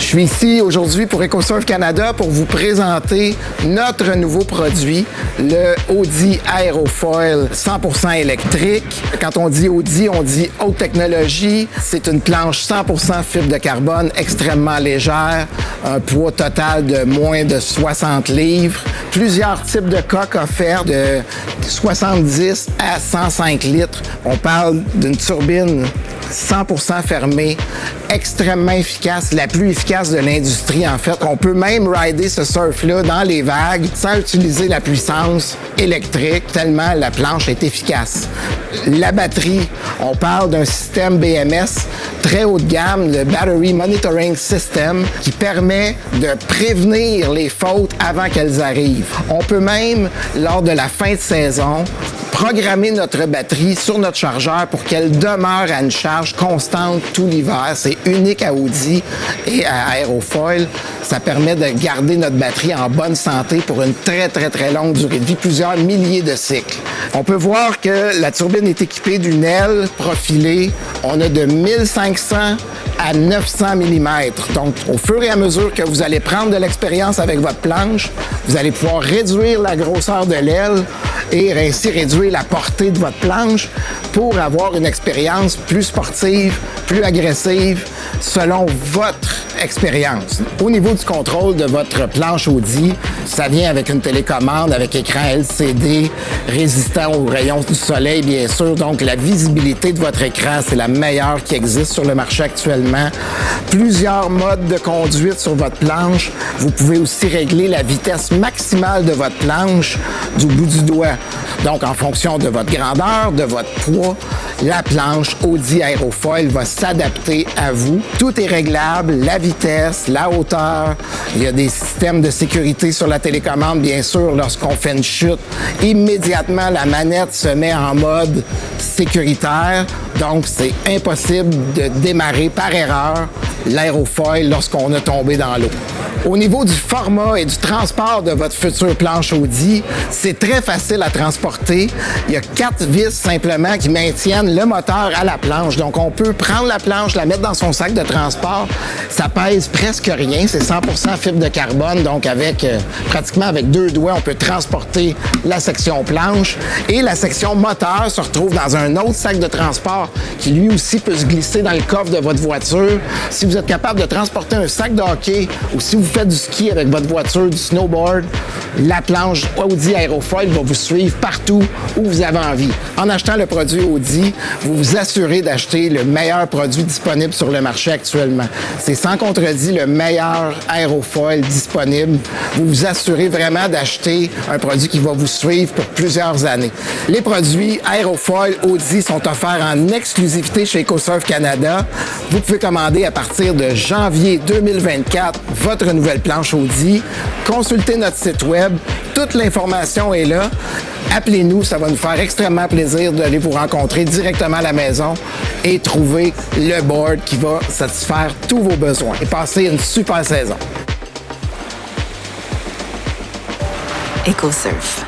suis ici aujourd'hui pour EcoServe Canada pour vous présenter notre nouveau produit, le Audi Aerofoil 100% électrique. Quand on dit Audi, on dit haute technologie. C'est une planche 100% fibre de carbone extrêmement légère, un poids total de moins de 60 livres. Plusieurs types de coques offerts de 70 à 105 litres. On parle d'une turbine 100% fermée, extrêmement efficace, la plus efficace de l'industrie en fait. On peut même rider ce surf-là dans les vagues sans utiliser la puissance électrique, tellement la planche est efficace. La batterie, on parle d'un système BMS très haut de gamme, le Battery Monitoring System, qui permet de prévenir les fautes avant qu'elles arrivent. On peut même, lors de la fin de saison, programmer notre batterie sur notre chargeur pour qu'elle demeure à une charge constante tout l'hiver. C'est unique à Audi et à Aerofoil. Ça permet de garder notre batterie en bonne santé pour une très longue durée de vie, plusieurs milliers de cycles. On peut voir que la turbine est équipée d'une aile profilée. On a de 1500 à 900 mm. Donc, au fur et à mesure que vous allez prendre de l'expérience avec votre planche, vous allez pouvoir réduire la grosseur de l'aile et ainsi réduire la portée de votre planche pour avoir une expérience plus sportive, plus agressive, selon votre expérience. Au niveau du contrôle de votre planche Audi, ça vient avec une télécommande, avec écran LCD, résistant aux rayons du soleil, bien sûr. Donc, la visibilité de votre écran, c'est la meilleure qui existe sur le marché actuellement. Plusieurs modes de conduite sur votre planche. Vous pouvez aussi régler la vitesse maximale de votre planche du bout du doigt. Donc, en fonction de votre grandeur, de votre poids, la planche Audi Aerofoil va s'adapter à vous. Tout est réglable, la vitesse, la hauteur. Il y a des systèmes de sécurité sur la télécommande, bien sûr, lorsqu'on fait une chute. Immédiatement, la manette se met en mode sécuritaire. Donc, c'est impossible de démarrer par erreur l'aérofoil lorsqu'on a tombé dans l'eau. Au niveau du format et du transport de votre future planche Audi, c'est très facile à transporter. Il y a 4 vis simplement qui maintiennent le moteur à la planche. Donc, on peut prendre la planche, la mettre dans son sac de transport. Ça pèse presque rien. C'est 100% fibre de carbone. Donc, pratiquement avec 2 doigts, on peut transporter la section planche. Et la section moteur se retrouve dans un autre sac de transport qui lui aussi peut se glisser dans le coffre de votre voiture. Si vous êtes capable de transporter un sac de hockey ou si vous faites du ski avec votre voiture, du snowboard, la planche Audi Aerofoil va vous suivre partout où vous avez envie. En achetant le produit Audi, vous vous assurez d'acheter le meilleur produit disponible sur le marché actuellement. C'est sans contredit le meilleur Aerofoil disponible. Vous vous assurez vraiment d'acheter un produit qui va vous suivre pour plusieurs années. Les produits Aerofoil Audi sont offerts en exclusivité chez EcoServe Canada. Vous pouvez commander à partir de janvier 2024 votre nouvelle planche Audi. Consultez notre site web. Toute l'information est là. Appelez-nous, ça va nous faire extrêmement plaisir d'aller vous rencontrer directement à la maison et trouver le board qui va satisfaire tous vos besoins et passer une super saison. EcoServe.